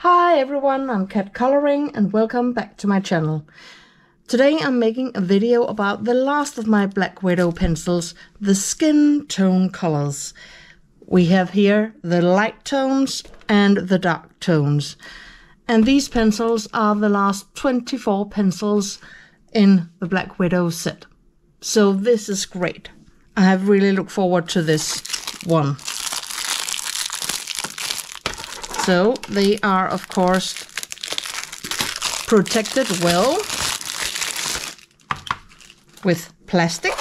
Hi everyone, I'm Cat Coloring and welcome back to my channel. Today I'm making a video about the last of my Black Widow pencils, the skin tone colors. We have here the light tones and the dark tones. And these pencils are the last 24 pencils in the Black Widow set. So this is great. I have really looked forward to this one. So they are, of course, protected well with plastic.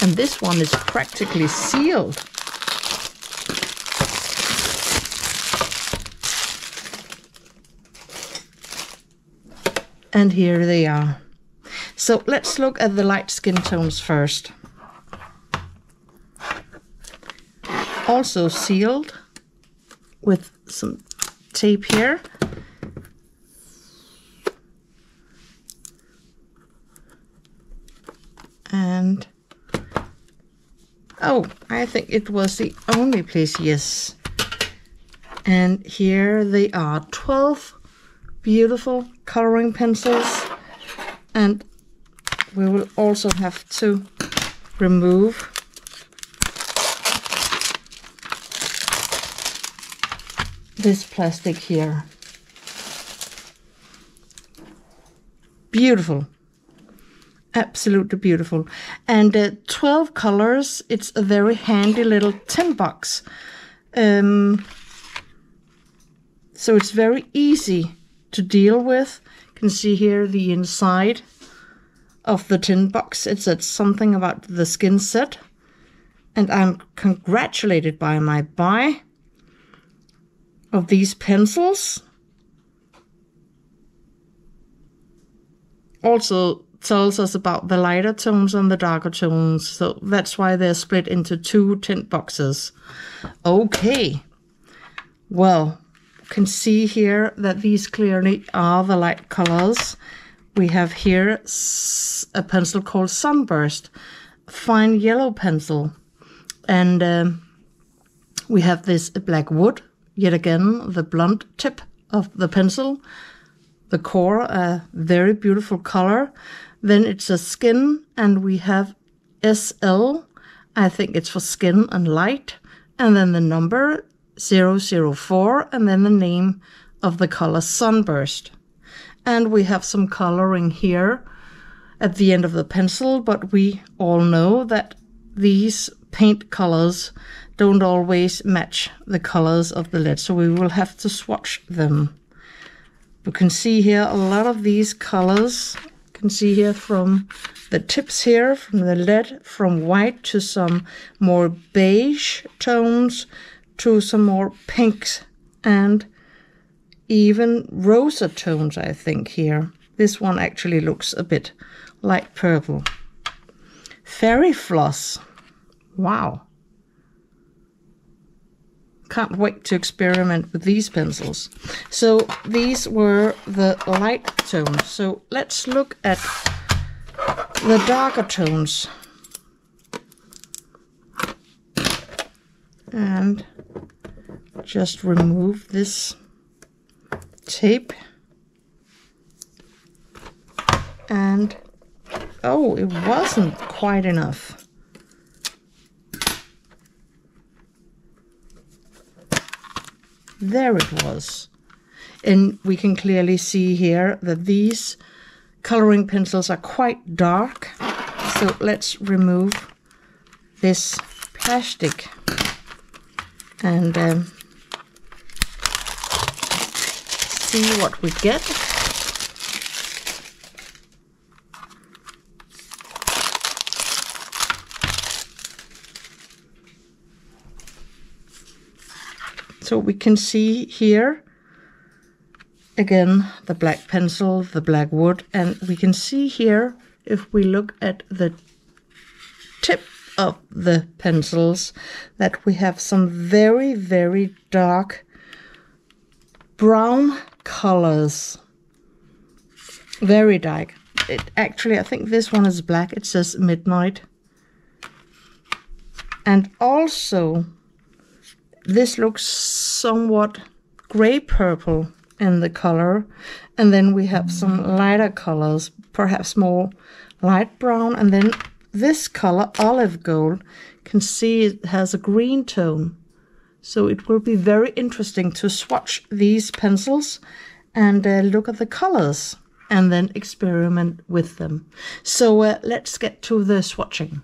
And this one is practically sealed. And here they are. So let's look at the light skin tones first. Also sealed with some tape here. And oh, I think it was the only place, yes. And here they are, 12 beautiful coloring pencils. And we will also have to remove this plastic here. Beautiful. Absolutely beautiful. And 12 colors. It's a very handy little tin box. So it's very easy to deal with. You can see here the inside of the tin box. It said something about the skin set. And I'm congratulated by my buy of these pencils. Also tells us about the lighter tones and the darker tones. So that's why they're split into two tin boxes. Okay. Well, you can see here that these clearly are the light colors. We have here a pencil called Sunburst, fine yellow pencil. And we have this black wood, yet again, the blunt tip of the pencil. The core, a very beautiful color. Then it's a skin, and we have SL. I think it's for skin and light. And then the number 004, and then the name of the color Sunburst. And we have some coloring here at the end of the pencil, but we all know that these paint colors don't always match the colors of the lead, so we will have to swatch them. You can see here a lot of these colors. You can see here from the tips here, from the lead, from white to some more beige tones, to some more pinks and even rosa tones, I think, here. This one actually looks a bit light purple. Fairy floss. Wow. Can't wait to experiment with these pencils. So these were the light tones. So let's look at the darker tones. And just remove this tape. And oh, it wasn't quite enough. There it was. And we can clearly see here that these coloring pencils are quite dark. So let's remove this plastic and see what we get. So we can see here again the black pencil, the black wood, and we can see here, if we look at the tip of the pencils, that we have some very, very dark brown colors. Very dark, it actually, I think this one is black. It says midnight. And also, this looks somewhat gray purple in the color. And then we have some lighter colors, perhaps more light brown. And then this color, olive gold, can see it has a green tone. So it will be very interesting to swatch these pencils and look at the colors and then experiment with them. So let's get to the swatching.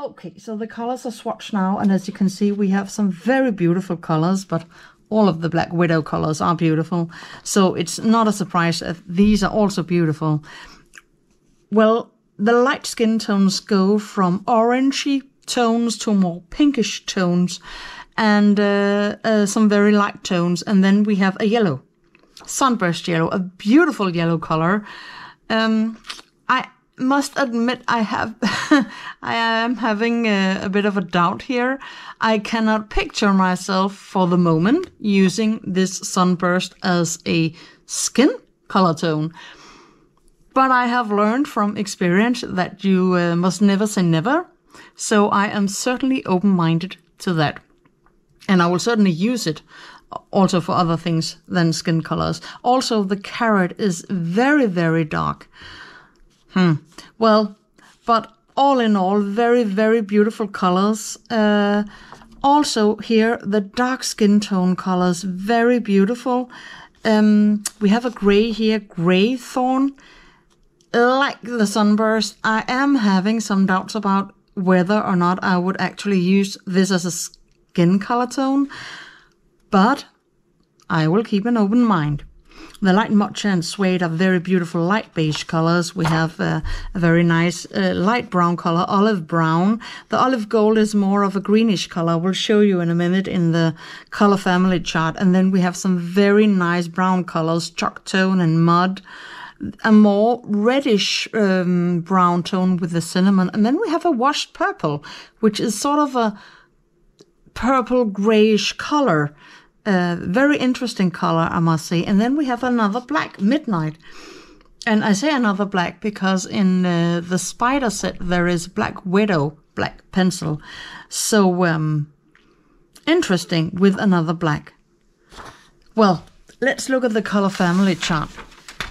Okay, so the colors are swatched now, and as you can see, we have some very beautiful colors, but all of the Black Widow colors are beautiful. So it's not a surprise that these are also beautiful. Well, the light skin tones go from orangey tones to more pinkish tones, and some very light tones. And then we have a yellow, sunburst yellow, a beautiful yellow color. I must admit I am having a bit of a doubt here. I cannot picture myself for the moment using this sunburst as a skin color tone. But I have learned from experience that you must never say never. So I am certainly open-minded to that. And I will certainly use it also for other things than skin colors. Also, the carrot is very, very dark. Well, but all in all, very, very beautiful colors. Also here, the dark skin tone colors, very beautiful. We have a gray here, gray thorn. Like the sunburst, I am having some doubts about whether or not I would actually use this as a skin color tone, but I will keep an open mind. The light matcha and suede are very beautiful light beige colors. We have a very nice light brown color, olive brown. The olive gold is more of a greenish color. We'll show you in a minute in the color family chart. And then we have some very nice brown colors, chalk tone and mud. A more reddish brown tone with the cinnamon. And then we have a washed purple, which is sort of a purple grayish color. Very interesting color, I must say. And then we have another black, midnight. And I say another black because in the spider set there is Black Widow black pencil. So interesting with another black. Well, let's look at the color family chart.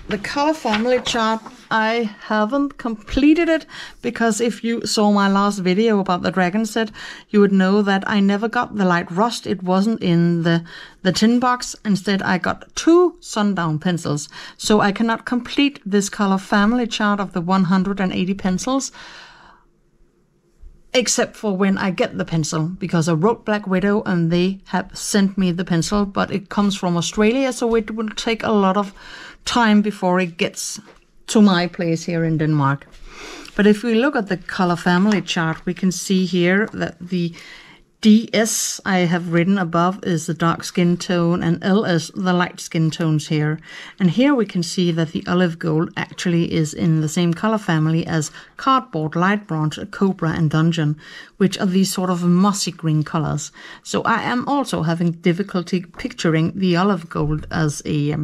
The color family chart, I haven't completed it because if you saw my last video about the dragon set, you would know that I never got the light rust. It wasn't in the tin box. Instead, I got 2 sundown pencils. So I cannot complete this color family chart of the 180 pencils, except for when I get the pencil, because I wrote Black Widow and they have sent me the pencil, but it comes from Australia, so it will take a lot of time before it gets to my place here in Denmark. But if we look at the color family chart, we can see here that the DS I have written above is the dark skin tone and LS the light skin tones here. And here we can see that the olive gold actually is in the same color family as cardboard, light bronze, cobra and dungeon, which are these sort of mossy green colors. So I am also having difficulty picturing the olive gold as a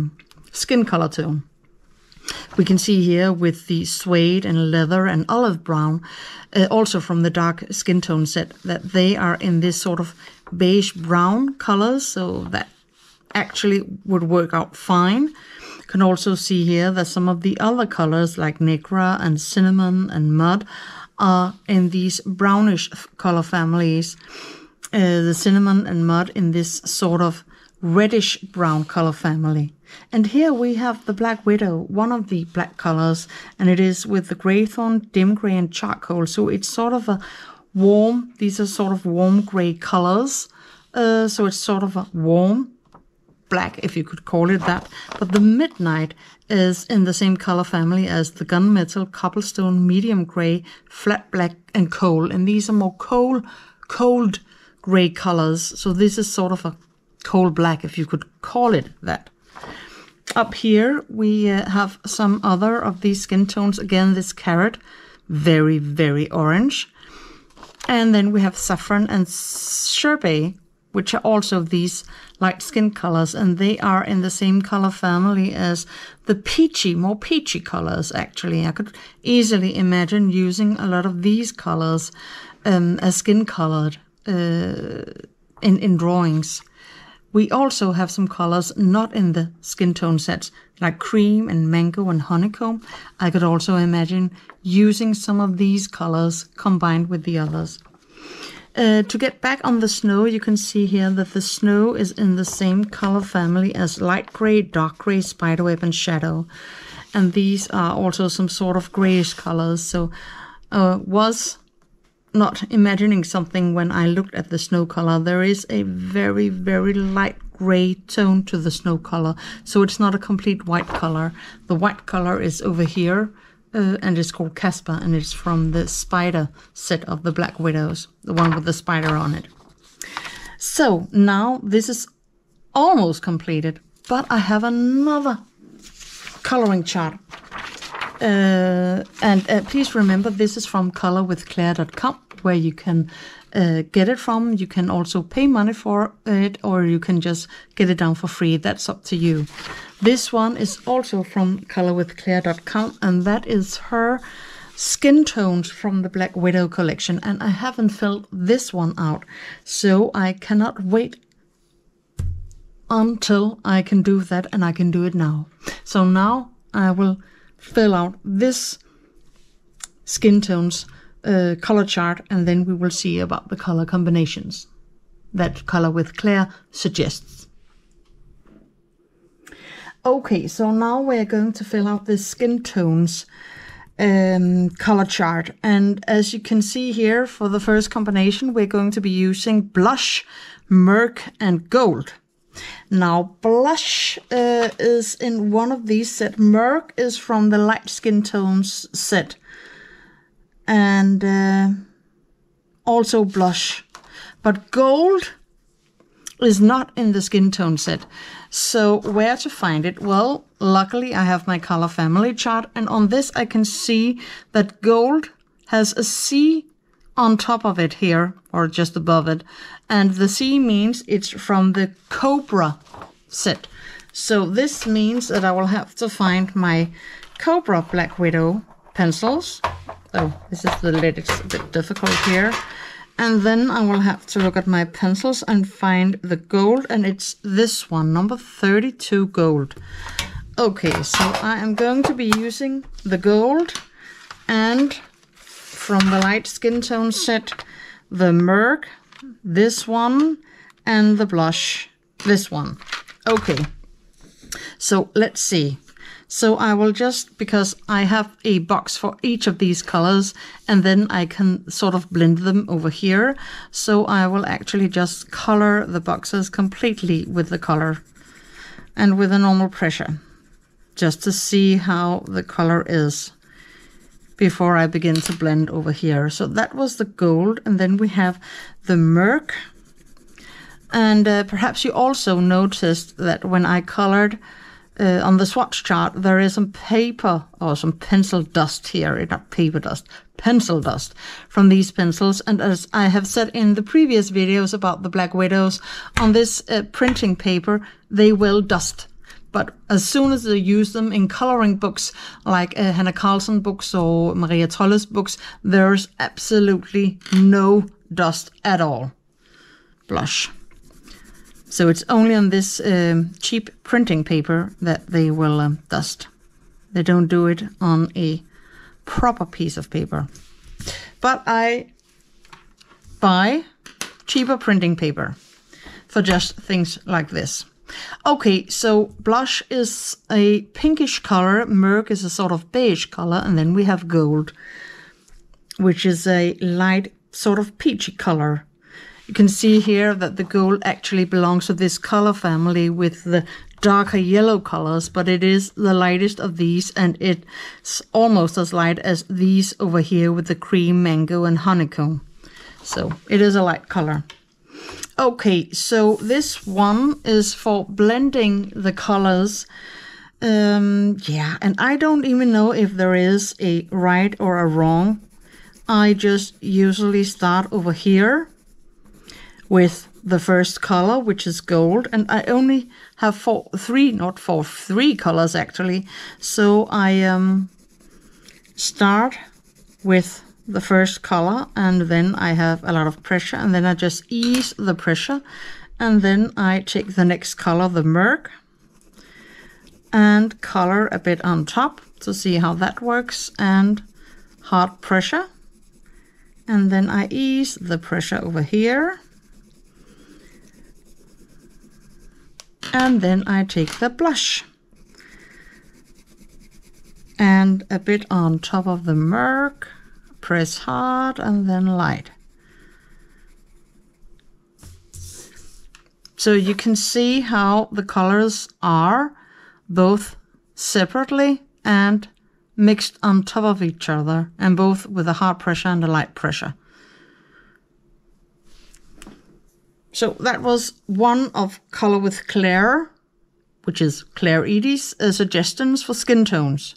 skin color tone. We can see here with the suede and leather and olive brown, also from the dark skin tone set, that they are in this sort of beige brown colors, so that actually would work out fine. You can also see here that some of the other colors like Negra and Cinnamon and Mud are in these brownish color families. The Cinnamon and Mud in this sort of reddish brown color family. And here we have the Black Widow, one of the black colors, and it is with the grey thorn, dim grey and charcoal. So it's sort of a warm, these are sort of warm grey colors. So it's sort of a warm black, if you could call it that. But the midnight is in the same color family as the gunmetal, cobblestone, medium grey, flat black and coal. And these are more cold grey colors. So this is sort of a coal black, if you could call it that. Up here we have some other of these skin tones. Again, this carrot, very, very orange. And then we have saffron and sherbet, which are also these light skin colors. And they are in the same color family as the peachy, more peachy colors, actually. I could easily imagine using a lot of these colors as skin colored in drawings. We also have some colors not in the skin tone sets, like cream and mango and honeycomb. I could also imagine using some of these colors combined with the others. To get back on the snow, you can see here that the snow is in the same color family as light gray, dark gray, spiderweb and shadow. And these are also some sort of grayish colors. So was not imagining something when I looked at the snow color. There is a very, very light gray tone to the snow color, so it's not a complete white color. The white color is over here, and it's called Casper, and it's from the spider set of the Black Widows, the one with the spider on it. So now this is almost completed, but I have another coloring chart. And please remember, this is from colorwithclaire.com, where you can get it from. You can also pay money for it, or you can just get it down for free. That's up to you. This one is also from colorwithclaire.com, and that is her skin tones from the Black Widow collection. And I haven't filled this one out, so I cannot wait until I can do that, and I can do it now. So now I will fill out this skin tones color chart, and then we will see about the color combinations that Color with Claire suggests. Okay, so now we're going to fill out this skin tones color chart, and as you can see here, for the first combination we're going to be using blush, murk and gold. Now blush is in one of these set. Murk is from the light skin tones set, and also blush, but gold is not in the skin tone set. So where to find it? Well, luckily I have my color family chart, and on this I can see that gold has a C on top of it here, or just above it, and the C means it's from the Cobra set. So this means that I will have to find my Cobra Black Widow pencils. Oh, this is the lid, it's a bit difficult here. And then I will have to look at my pencils and find the gold, and it's this one, number 32 gold. Okay, so I am going to be using the gold, and from the light skin tone set, the murk, this one, and the blush, this one. Okay, so let's see. So I will just, because I have a box for each of these colors, and then I can sort of blend them over here. So I will actually just color the boxes completely with the color and with a normal pressure, just to see how the color is before I begin to blend over here. So that was the gold, and then we have the murk. And perhaps you also noticed that when I colored on the swatch chart, there is some paper or some pencil dust here, not paper dust, pencil dust from these pencils. And as I have said in the previous videos about the Black Widows, on this printing paper, they will dust. But as soon as you use them in coloring books, like Hannah Carlson books or Maria Trolle's books, there's absolutely no dust at all. Blush. So it's only on this cheap printing paper that they will dust. They don't do it on a proper piece of paper. But I buy cheaper printing paper for just things like this. Okay, so blush is a pinkish color, murk is a sort of beige color, and then we have gold, which is a light sort of peachy color. You can see here that the gold actually belongs to this color family with the darker yellow colors, but it is the lightest of these, and it's almost as light as these over here with the cream, mango, and honeycomb. So it is a light color. Okay, so this one is for blending the colors. Yeah, and I don't even know if there is a right or a wrong. I just usually start over here with the first color, which is gold, and I only have three colors actually. So I start with the first color, and then I have a lot of pressure, and then I just ease the pressure, and then I take the next color, the murk, and color a bit on top to see how that works, and hard pressure, and then I ease the pressure over here. And then I take the blush and a bit on top of the murk, press hard and then light. So you can see how the colors are both separately and mixed on top of each other, and both with a hard pressure and a light pressure. So that was one of Color with Claire, which is Claire Edie's suggestions for skin tones.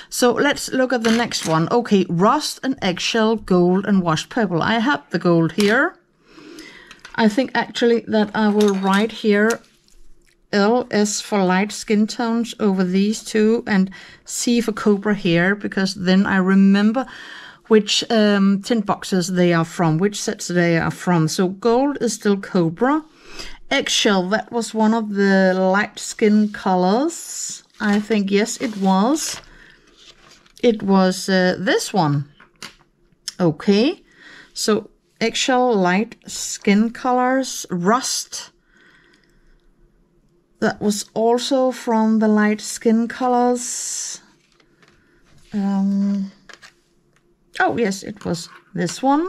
So let's look at the next one. Okay, rust and eggshell, gold and washed purple. I have the gold here. I think actually that I will write here LS for light skin tones over these two and C for Cobra here, because then I remember which tint boxes they are from, which sets they are from. So gold is still Cobra. Eggshell, that was one of the light skin colors. I think, yes, it was. It was this one. Okay, so eggshell, light skin colors. Rust, that was also from the light skin colors. Oh yes, it was this one.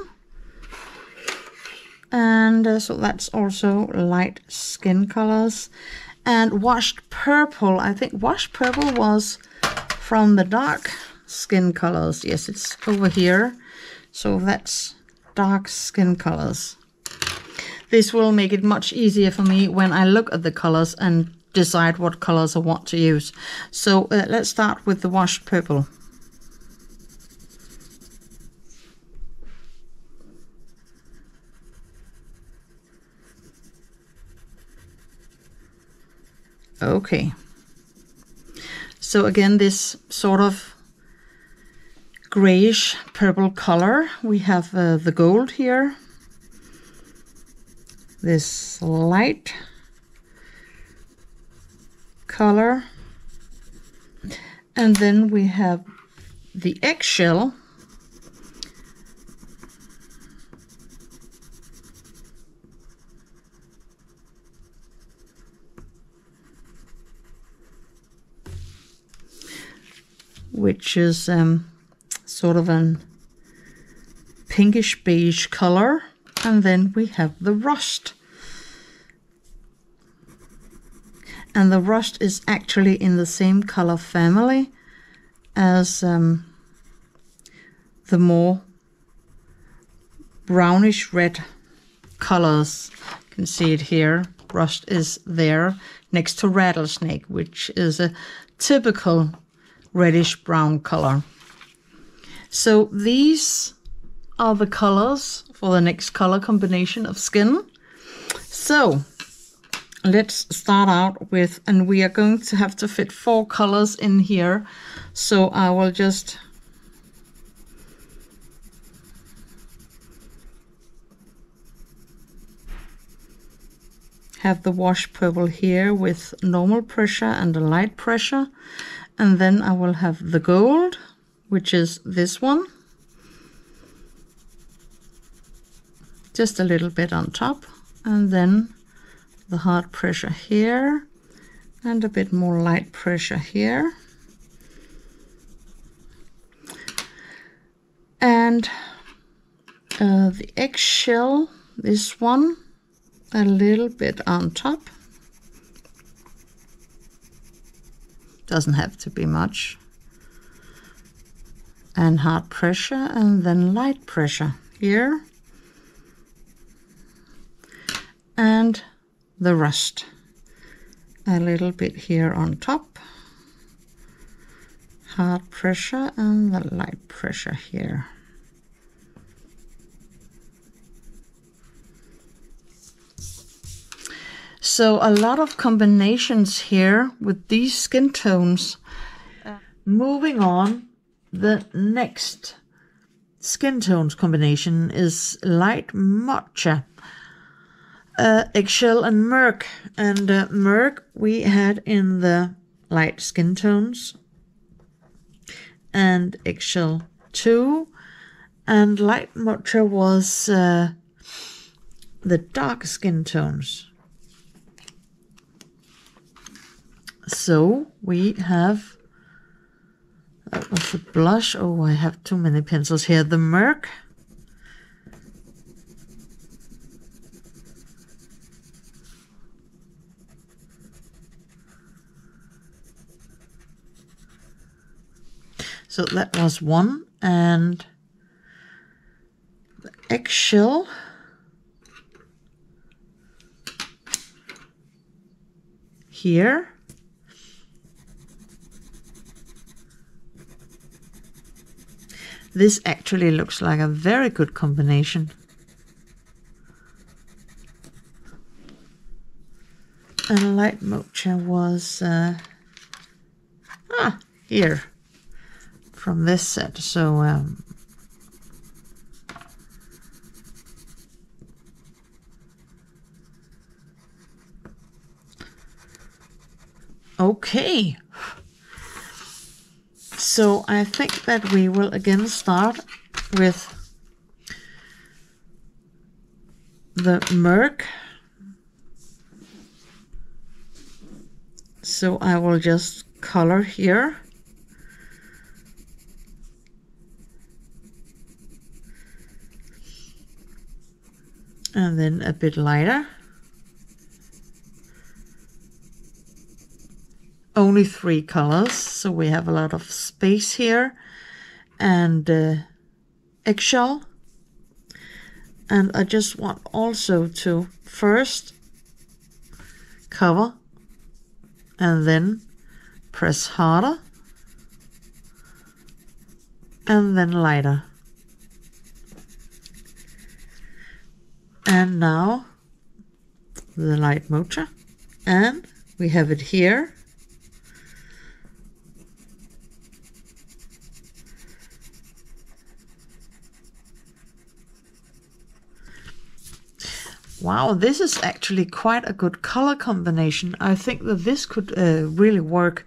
And so that's also light skin colors. And washed purple, I think washed purple was from the dark skin colors. Yes, it's over here. So that's dark skin colors. This will make it much easier for me when I look at the colors and decide what colors I want to use. So let's start with the washed purple. Okay, so again, this sort of grayish purple color. We have the gold here, this light color, and then we have the eggshell, which is sort of an pinkish beige color, and then we have the rust. And the rust is actually in the same color family as the more brownish red colors. You can see it here. Rust is there next to rattlesnake, which is a typical reddish brown color. So these are the colors for the next color combination of skin. So let's start out with, and we are going to have to fit 4 colors in here. So I will just have the wash purple here with normal pressure and a light pressure. And then I will have the gold, which is this one. Just a little bit on top. And then the hard pressure here. And a bit more light pressure here. And the eggshell, this one, a little bit on top. Doesn't have to be much. And hard pressure and then light pressure here. And the rust. A little bit here on top. Hard pressure and the light pressure here. So a lot of combinations here with these skin tones. Moving on, the next skin tones combination is light matcha, eggshell and murk. And murk we had in the light skin tones, and eggshell too. And light matcha was the dark skin tones. So we have That was a blush. Oh, I have too many pencils here. The Merc. So that was one, and the Eggshell. Here. This actually looks like a very good combination. And light mocha was here from this set. So okay. So I think that we will again start with the Merc. So I will just color here. And then a bit lighter. Only 3 colors, so we have a lot of space here. And Eggshell. And I just want also to first cover and then press harder and then lighter. And now the light mocha, and we have it here. Wow, this is actually quite a good color combination. I think that this could really work.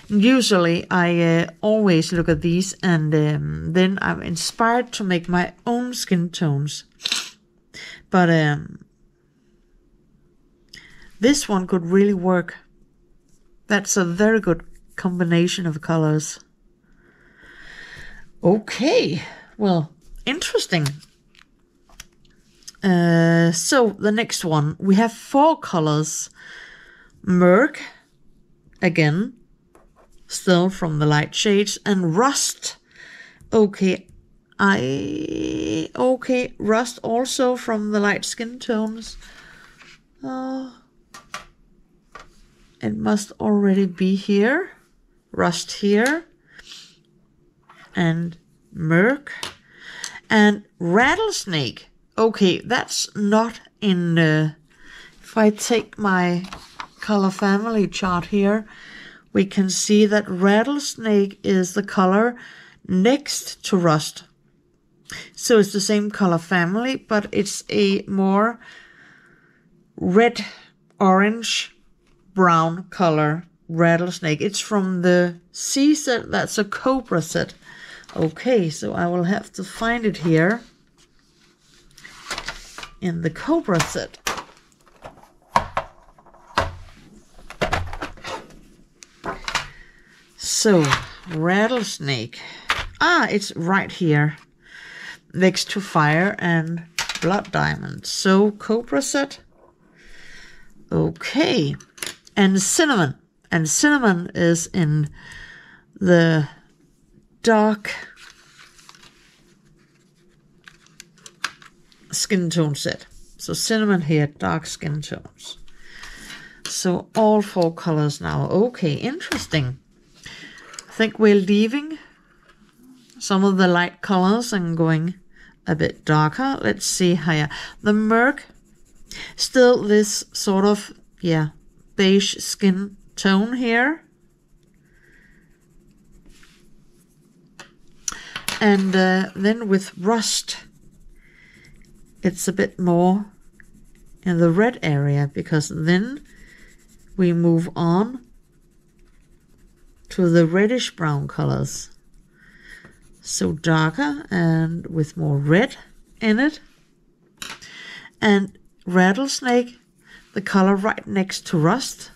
Usually I always look at these and then I'm inspired to make my own skin tones. But this one could really work. That's a very good combination of colors. Okay, well, interesting. So the next one, we have 4 colors. Merc, again, still from the light shades, and Rust. Okay, Rust also from the light skin tones. It must already be here. Rust here. And Merc. And Rattlesnake. Okay, that's not in... if I take my color family chart here, we can see that Rattlesnake is the color next to Rust. So it's the same color family, but it's a more red, orange, brown color Rattlesnake. It's from the C set, that's a Cobra set. Okay, so I will have to find it here in the Cobra set. So, Rattlesnake. It's right here, next to Fire and Blood Diamond. So, Cobra set. Okay. And Cinnamon. And Cinnamon is in the dark skin tone set. So, Cinnamon here, dark skin tones. So, all 4 colors now. Okay, interesting. I think we're leaving some of the light colors and going a bit darker. Let's see here. The Merc, still this sort of, beige skin tone here. And then with Rust, it's a bit more in the red area, because then we move on to the reddish brown colors. So darker and with more red in it. And Rattlesnake, the color right next to Rust.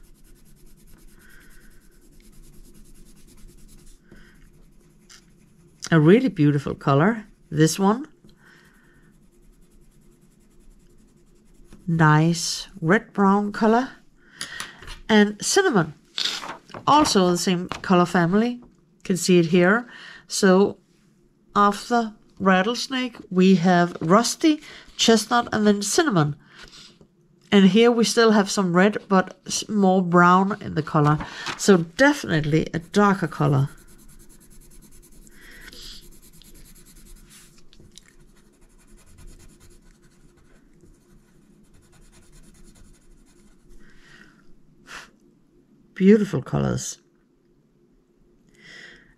A really beautiful color. This one. Nice red-brown color. And cinnamon. Also the same color family. You can see it here. So after rattlesnake, we have rusty, chestnut, and then cinnamon. And here we still have some red, but more brown in the color. So definitely a darker color. Beautiful colors.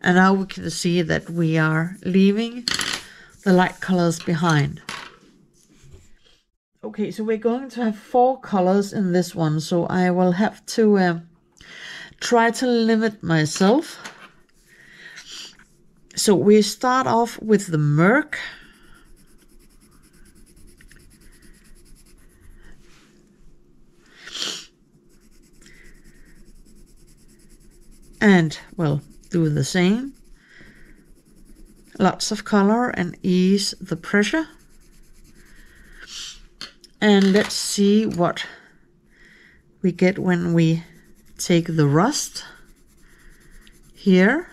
And now we can see that we are leaving the light colors behind. Okay, so we're going to have 4 colors in this one, so I will have to try to limit myself. So we start off with the murk. And we'll do the same. Lots of color and ease the pressure. And let's see what we get when we take the rust here.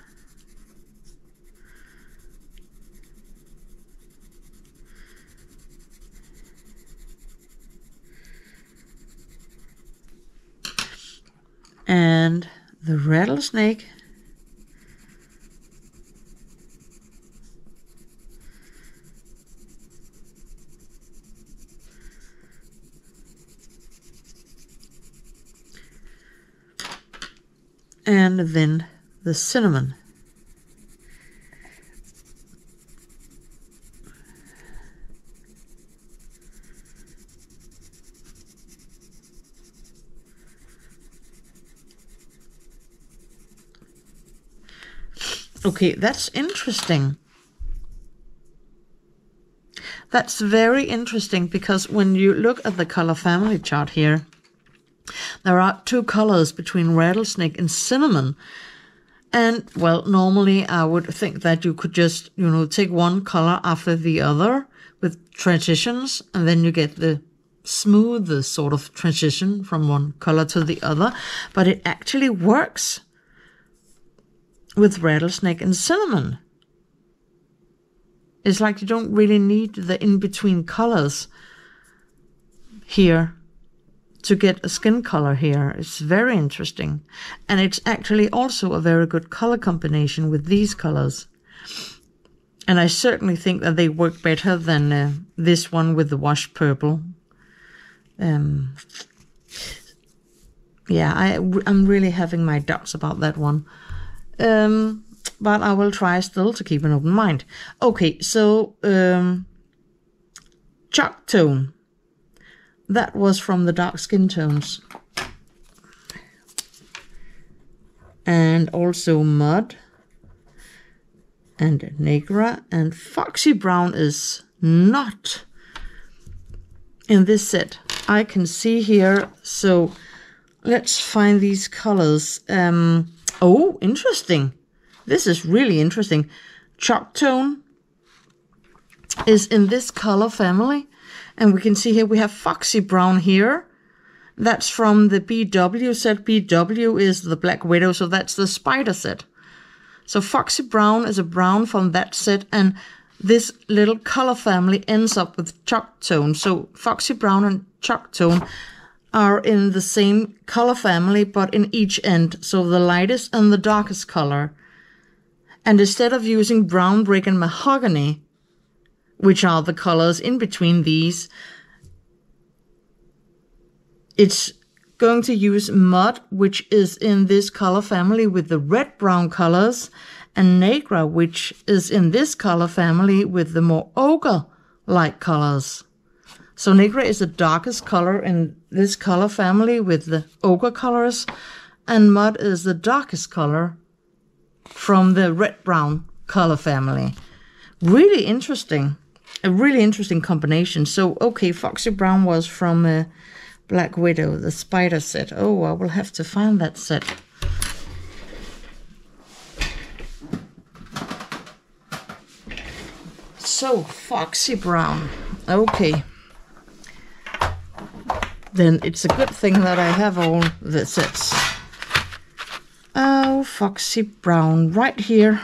And the rattlesnake. And then the cinnamon. Okay, that's interesting. That's very interesting because when you look at the color family chart here, there are 2 colors between rattlesnake and cinnamon. And, well, normally I would think that you could just, take one color after the other with transitions, and then you get the smoothest sort of transition from one color to the other. But it actually works with rattlesnake and cinnamon. It's like you don't really need the in-between colors here to get a skin color here. It's very interesting. And it's actually also a very good color combination with these colors. And I certainly think that they work better than this one with the washed purple. Yeah, I'm really having my doubts about that one. But I will try still to keep an open mind. Okay, so chalk tone. That was from the dark skin tones. And also mud. And Negra. And Foxy Brown is not in this set. I can see here. So let's find these colors. Oh, interesting. This is really interesting. Chalk tone is in this color family. And we can see here we have Foxy Brown here. That's from the BW set. BW is the Black Widow, so that's the spider set. So Foxy Brown is a brown from that set, and this little color family ends up with chalk tone. So Foxy Brown and chalk tone are in the same color family, but in each end. So the lightest and the darkest color. And instead of using brown, brick, and mahogany, which are the colors in between these, it's going to use mud, which is in this color family with the red-brown colors, and Negra, which is in this color family with the more ochre-like colors. So Negra is the darkest color in this color family with the ochre colors, and mud is the darkest color from the red-brown color family. Really interesting. A really interesting combination. So, okay, Foxy Brown was from Black Widow, the spider set. Oh, I will have to find that set. So, Foxy Brown. Okay. Then it's a good thing that I have all the sets. Oh, Foxy Brown, right here.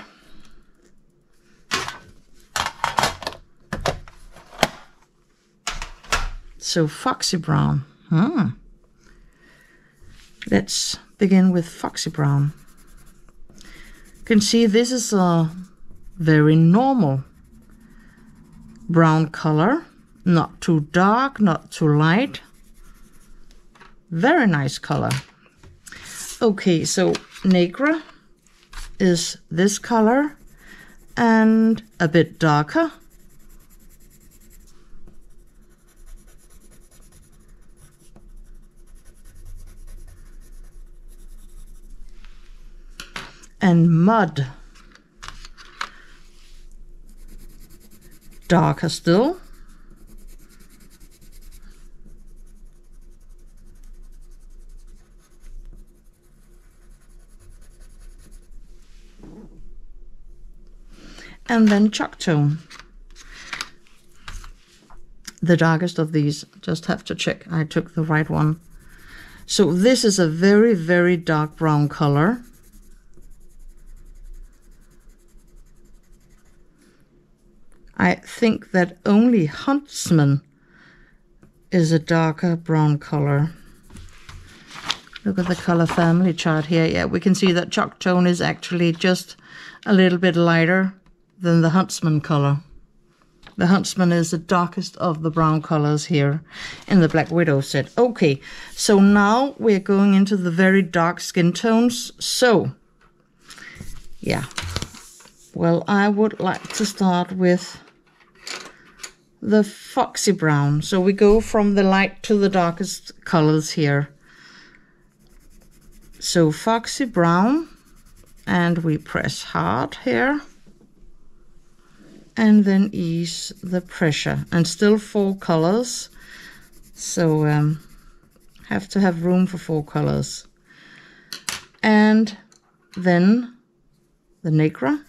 So, Foxy Brown. Let's begin with Foxy Brown. You can see this is a very normal brown color. Not too dark, not too light. Very nice color. Okay, so Negra is this color and a bit darker. And Mud, darker still. And then Chalk Tone, the darkest of these. Just have to check I took the right one. So this is a very, very dark brown color. I think that only Huntsman is a darker brown color. Look at the color family chart here. Yeah, we can see that Chalk Tone is actually just a little bit lighter than the Huntsman color. The Huntsman is the darkest of the brown colors here in the Black Widow set. Okay, so now we're going into the very dark skin tones. So, yeah. Well, I would like to start with the Foxy Brown. So we go from the light to the darkest colors here. So Foxy Brown, and we press hard here. And then ease the pressure. And still 4 colors. So have to have room for 4 colors. And then the Negra.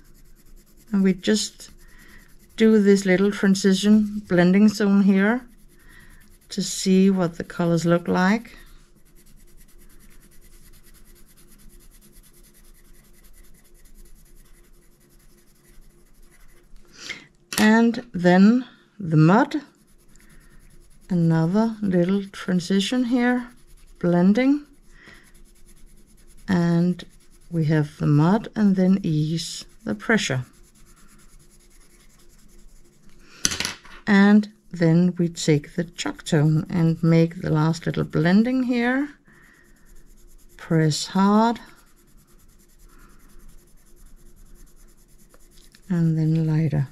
And we just do this little transition blending zone here to see what the colors look like. And then the Mud, another little transition here, blending. And we have the Mud and then ease the pressure. And then we take the Chalk Tone and make the last little blending here. Press hard. And then lighter.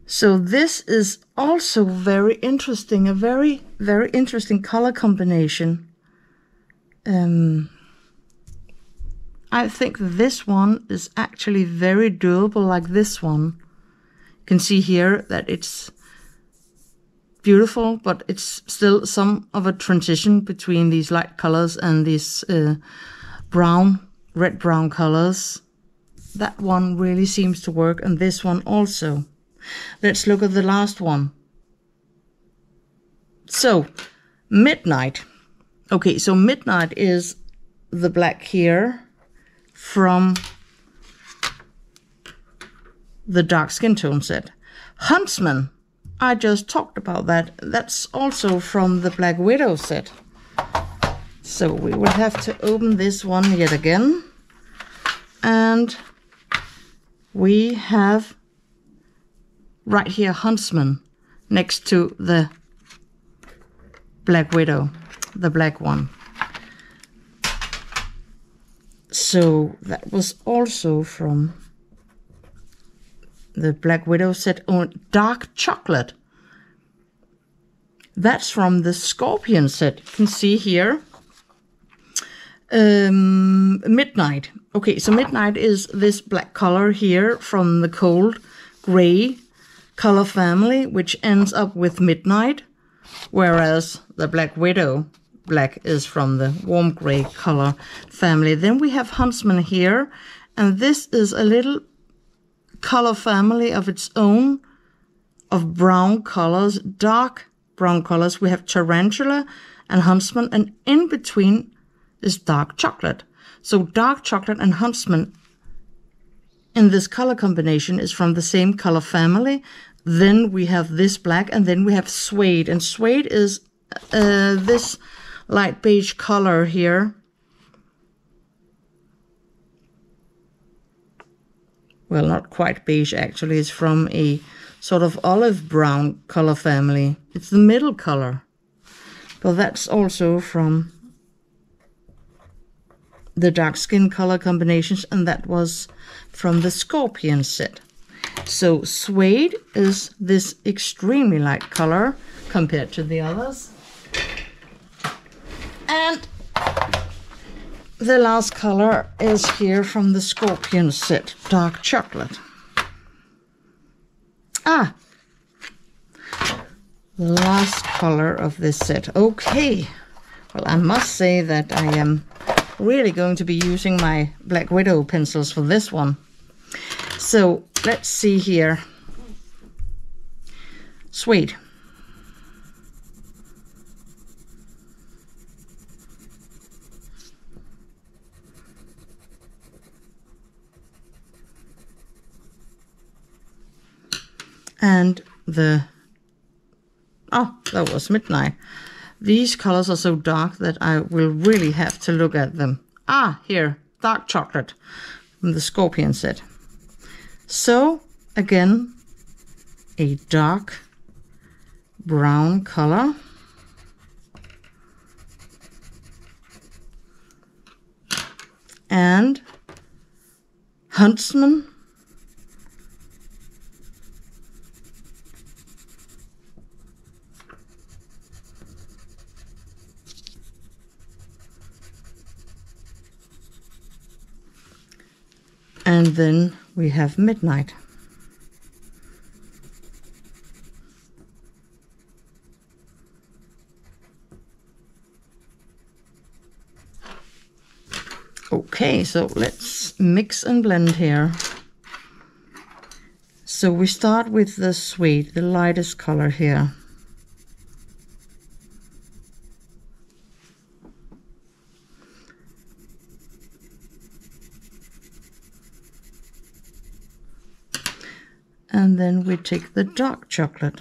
So this is also very interesting, a very, very interesting color combination. I think this one is actually very durable like this one. You can see here that it's beautiful, but it's still some of a transition between these light colors and these red-brown colors. That one really seems to work, and this one also. Let's look at the last one. So, Midnight. Okay, so Midnight is the black here from the dark skin tone set. Huntsman, I just talked about that. That's also from the Black Widow set. So we will have to open this one yet again. And we have right here Huntsman next to the Black Widow, the black one. So that was also from the Black Widow set. Oh, Dark Chocolate. That's from the Scorpion set. You can see here. Midnight. Okay, so Midnight is this black color here from the cold gray color family, which ends up with Midnight, whereas the Black Widow black is from the warm gray color family. Then we have Huntsman here, And this is a little color family of its own, of brown colors, dark brown colors. We have tarantula and huntsman, and in between is dark chocolate. So dark chocolate and huntsman in this color combination is from the same color family. Then we have this black, and then we have suede. And suede is this light beige color here. Well, not quite beige, actually. It's from a sort of olive brown color family. It's the middle color. But that's also from the dark skin color combinations, and that was from the Scorpion set. So suede is this extremely light color compared to the others. And the last color is here from the Scorpion set, dark chocolate. Ah, the last color of this set. Okay, well, I must say that I am really going to be using my Black Widow pencils for this one. So let's see here. Suede. And that was midnight. These colors are so dark that I will really have to look at them. Ah, here, dark chocolate from the Scorpion set. So, again, a dark brown color. And huntsman. And then we have midnight. Okay, so let's mix and blend here. So we start with the suede, the lightest color here. And then we take the dark chocolate,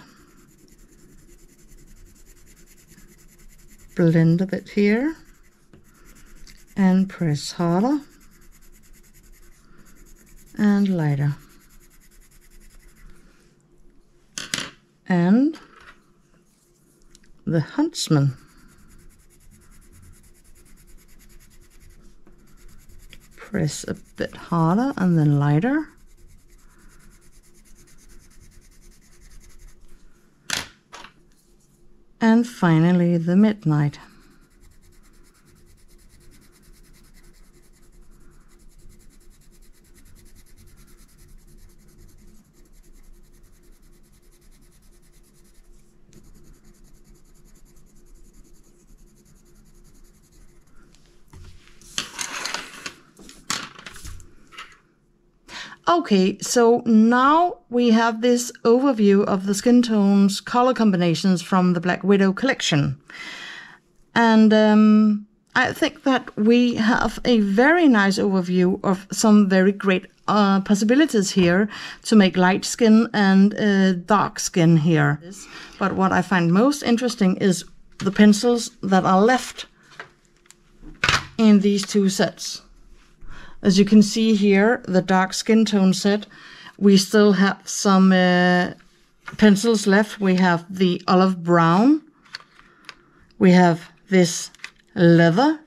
blend a bit here, and press harder and lighter. And the huntsman. Press a bit harder and then lighter. And finally the midnight. Okay, so now we have this overview of the skin tones color combinations from the Black Widow collection. And I think that we have a very nice overview of some very great possibilities here to make light skin and dark skin here. But what I find most interesting is the pencils that are left in these two sets. As you can see here, the dark skin tone set, we still have some pencils left. We have the olive brown. We have this leather.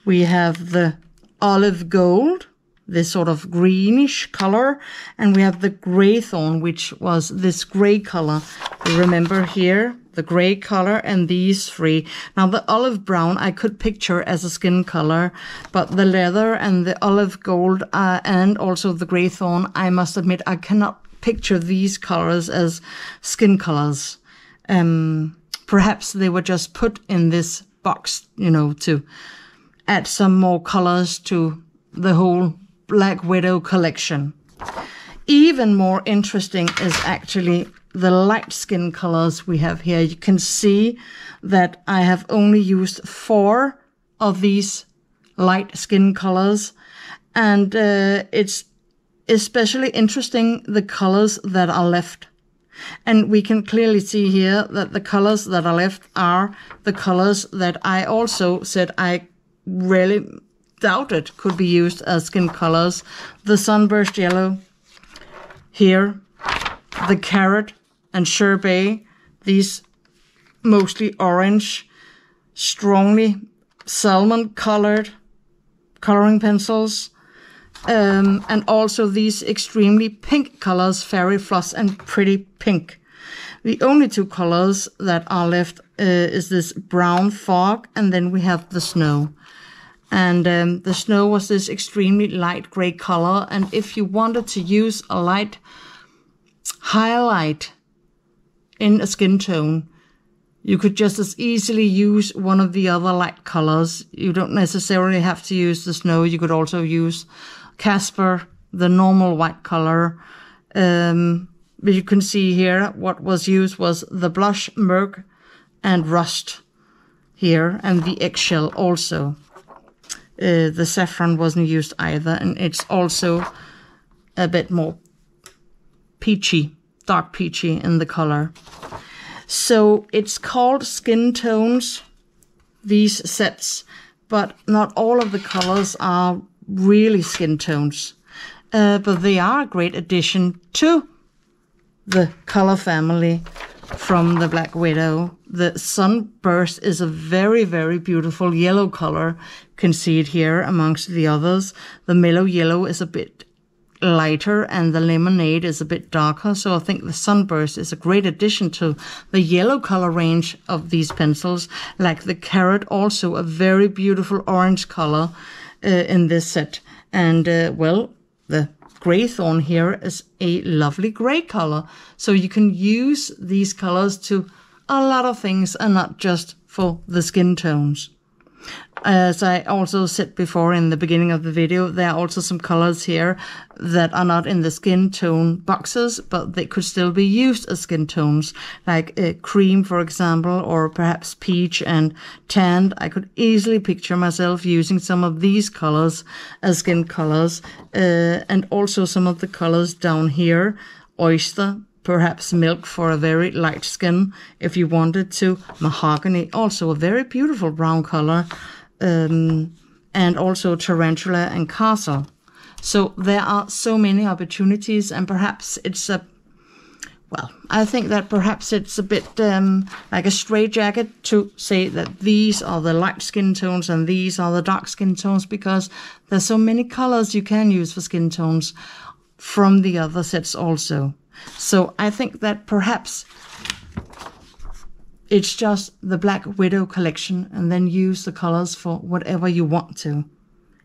We have the olive gold, this sort of greenish color. And we have the gray thorn, which was this gray color. You remember here, the gray color and these three. Now the olive brown I could picture as a skin color, but the leather and the olive gold and also the gray thorn, I must admit I cannot picture these colors as skin colors. Perhaps they were just put in this box, you know, to add some more colors to the whole Black Widow collection. Even more interesting is actually the light skin colors we have here. You can see that I have only used 4 of these light skin colors, and it's especially interesting the colors that are left. And we can clearly see here that the colors that are left are the colors that I also said I really doubted could be used as skin colors. The sunburst yellow here, the carrot and sherbet, these mostly orange, strongly salmon colored coloring pencils, and also these extremely pink colors, Fairy Floss and Pretty Pink. The only 2 colors that are left is this brown fog, and then we have the snow. And the snow was this extremely light gray color, and if you wanted to use a light highlight in a skin tone, you could just as easily use one of the other light colors. You don't necessarily have to use the snow. You could also use Casper, the normal white color. But you can see here what was used was the blush, murk, and rust here, and the eggshell also. The saffron wasn't used either, and it's also a bit more peachy, dark peachy in the color. So it's called skin tones, these sets, but not all of the colors are really skin tones. But they are a great addition to the color family from the Black Widow. The Sunburst is a very, very beautiful yellow color. You can see it here amongst the others. The Mellow Yellow is a bit lighter and the Lemonade is a bit darker. So I think the Sunburst is a great addition to the yellow color range of these pencils. Like the Carrot, also a very beautiful orange color in this set. And well, the Greythorn here is a lovely gray color. So you can use these colors to a lot of things and not just for the skin tones. As I also said before in the beginning of the video, there are also some colors here that are not in the skin tone boxes, but they could still be used as skin tones, like cream, for example, or perhaps peach and tanned. I could easily picture myself using some of these colors as skin colors, and also some of the colors down here, oyster, perhaps milk for a very light skin if you wanted to, mahogany, also a very beautiful brown color, and also tarantula and castle. So there are so many opportunities, and perhaps it's a, well, I think that perhaps it's a bit like a straitjacket to say that these are the light skin tones and these are the dark skin tones, because there's so many colors you can use for skin tones from the other sets also. So I think that perhaps it's just the Black Widow collection, and then use the colors for whatever you want to,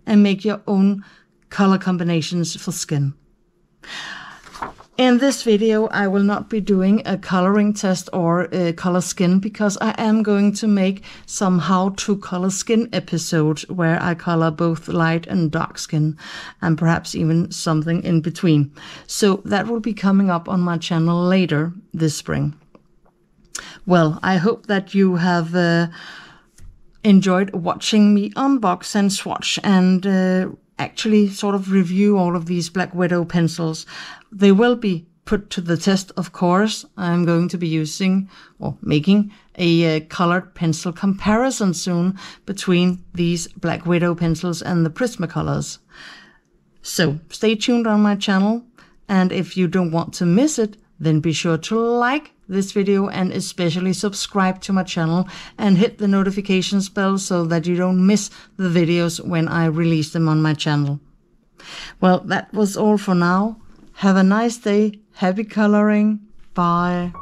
and make your own color combinations for skin. In this video, I will not be doing a coloring test or a color skin, because I am going to make some how to color skin episodes where I color both light and dark skin, and perhaps even something in between. So that will be coming up on my channel later this spring. Well, I hope that you have enjoyed watching me unbox and swatch and actually sort of review all of these Black Widow pencils. They will be put to the test, of course. I'm going to be using or making a colored pencil comparison soon between these Black Widow pencils and the Prismacolors. So stay tuned on my channel, and if you don't want to miss it, then be sure to like this video and especially subscribe to my channel and hit the notifications bell so that you don't miss the videos when I release them on my channel. Well, that was all for now. Have a nice day. Happy coloring. Bye.